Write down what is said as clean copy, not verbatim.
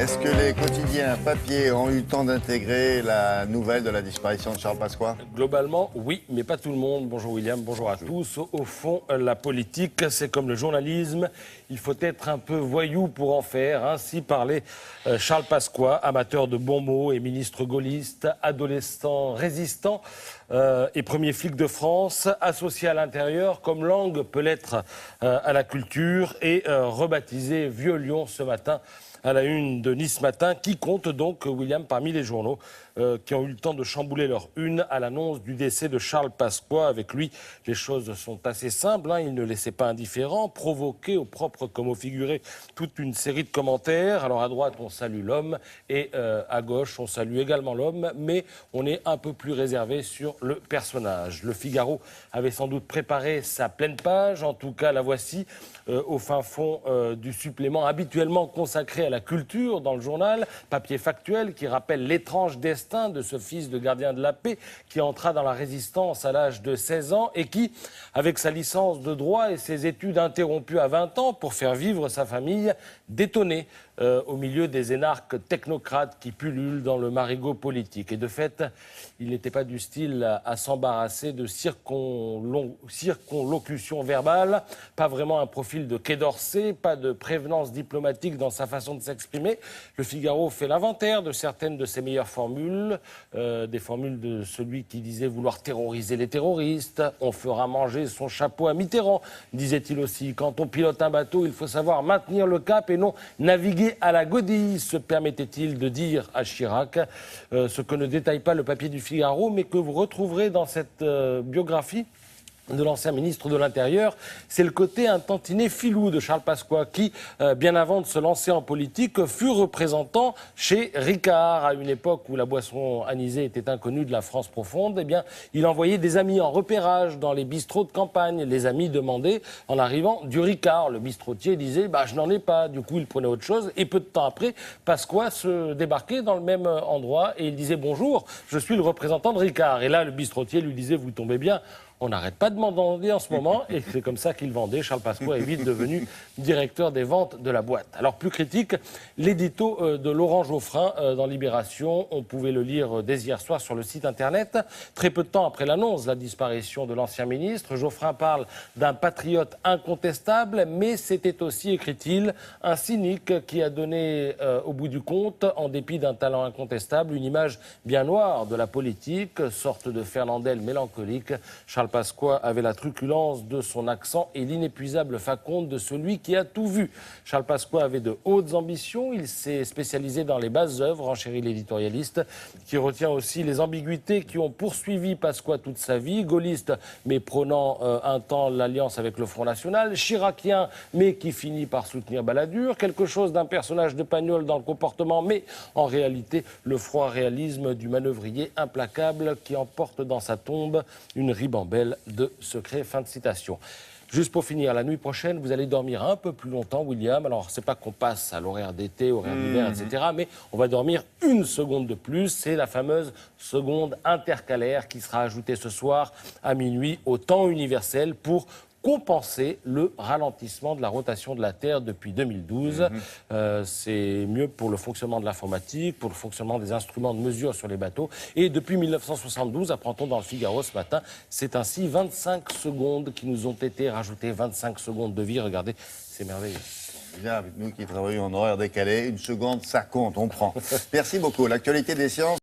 Est-ce que les quotidiens papier ont eu le temps d'intégrer la nouvelle de la disparition de Charles Pasqua? Globalement, oui, mais pas tout le monde. Bonjour William, bonjour à tous. Au fond, la politique, c'est comme le journalisme. Il faut être un peu voyou pour en faire. Ainsi parlait Charles Pasqua, amateur de bons mots et ministre gaulliste, adolescent résistant et premier flic de France, associé à l'intérieur comme langue peut l'être à la culture et rebaptisé Vieux Lion ce matin à la une de Nice Matin, qui compte donc, William, parmi les journaux qui ont eu le temps de chambouler leur une à l'annonce du décès de Charles Pasqua. Avec lui, les choses sont assez simples. Il ne laissait pas indifférent, provoqué au propre comme au figuré toute une série de commentaires. Alors à droite, on salue l'homme et à gauche, on salue également l'homme, mais on est un peu plus réservé sur le personnage. Le Figaro avait sans doute préparé sa pleine page, en tout cas la voici, au fin fond du supplément habituellement consacré à la culture dans le journal, papier factuel qui rappelle l'étrange destin de ce fils de gardien de la paix qui entra dans la résistance à l'âge de 16 ans et qui, avec sa licence de droit et ses études interrompues à 20 ans pour faire vivre sa famille, détonnait au milieu des énarques technocrates qui pullulent dans le marigot politique. Et de fait, il n'était pas du style à s'embarrasser de circonlocution verbale, pas vraiment un profil de Quai d'Orsay, pas de prévenance diplomatique dans sa façon de s'exprimer. Le Figaro fait l'inventaire de certaines de ses meilleures formules, des formules de celui qui disait vouloir terroriser les terroristes. On fera manger son chapeau à Mitterrand, disait-il aussi. Quand on pilote un bateau, il faut savoir maintenir le cap et non naviguer à la godille, se permettait-il de dire à Chirac, ce que ne détaille pas le papier du Figaro, mais que vous retrouverez dans cette biographie de l'ancien ministre de l'Intérieur. C'est le côté un tantinet filou de Charles Pasqua qui, bien avant de se lancer en politique, fut représentant chez Ricard. À une époque où la boisson anisée était inconnue de la France profonde, eh bien, il envoyait des amis en repérage dans les bistrots de campagne. Les amis demandaient, en arrivant, du Ricard. Le bistrotier disait « je n'en ai pas ». Du coup, il prenait autre chose. Et peu de temps après, Pasqua se débarquait dans le même endroit et il disait « Bonjour, je suis le représentant de Ricard ». Et là, le bistrotier lui disait « Vous tombez bien ». On n'arrête pas de m'en demander en ce moment et c'est comme ça qu'il vendait. Charles Pasqua est vite devenu directeur des ventes de la boîte. Alors plus critique, l'édito de Laurent Geoffrin dans Libération. On pouvait le lire dès hier soir sur le site internet. Très peu de temps après l'annonce de la disparition de l'ancien ministre, Geoffrin parle d'un patriote incontestable, mais c'était aussi, écrit-il, un cynique qui a donné au bout du compte, en dépit d'un talent incontestable, une image bien noire de la politique, sorte de Fernandel mélancolique. Charles Pasqua avait la truculence de son accent et l'inépuisable faconde de celui qui a tout vu. Charles Pasqua avait de hautes ambitions. Il s'est spécialisé dans les basses œuvres, enchérit l'éditorialiste, qui retient aussi les ambiguïtés qui ont poursuivi Pasqua toute sa vie. Gaulliste, mais prônant un temps l'alliance avec le Front National. Chiracien, mais qui finit par soutenir Balladur. Quelque chose d'un personnage de Pagnol dans le comportement, mais en réalité, le froid réalisme du manœuvrier implacable qui emporte dans sa tombe une ribambelle de secrets. Fin de citation. Juste pour finir, la nuit prochaine, vous allez dormir un peu plus longtemps, William. Alors, c'est pas qu'on passe à l'horaire d'été, horaire d'hiver, etc., mais on va dormir une seconde de plus. C'est la fameuse seconde intercalaire qui sera ajoutée ce soir à minuit au temps universel pour compenser le ralentissement de la rotation de la Terre depuis 2012. C'est mieux pour le fonctionnement de l'informatique, pour le fonctionnement des instruments de mesure sur les bateaux. Et depuis 1972, apprend-on dans le Figaro ce matin, c'est ainsi 25 secondes qui nous ont été rajoutées, 25 secondes de vie. Regardez, c'est merveilleux. Bien, avec nous qui travaillons en horaire décalé, une seconde, ça compte, on prend. Merci beaucoup. L'actualité des sciences.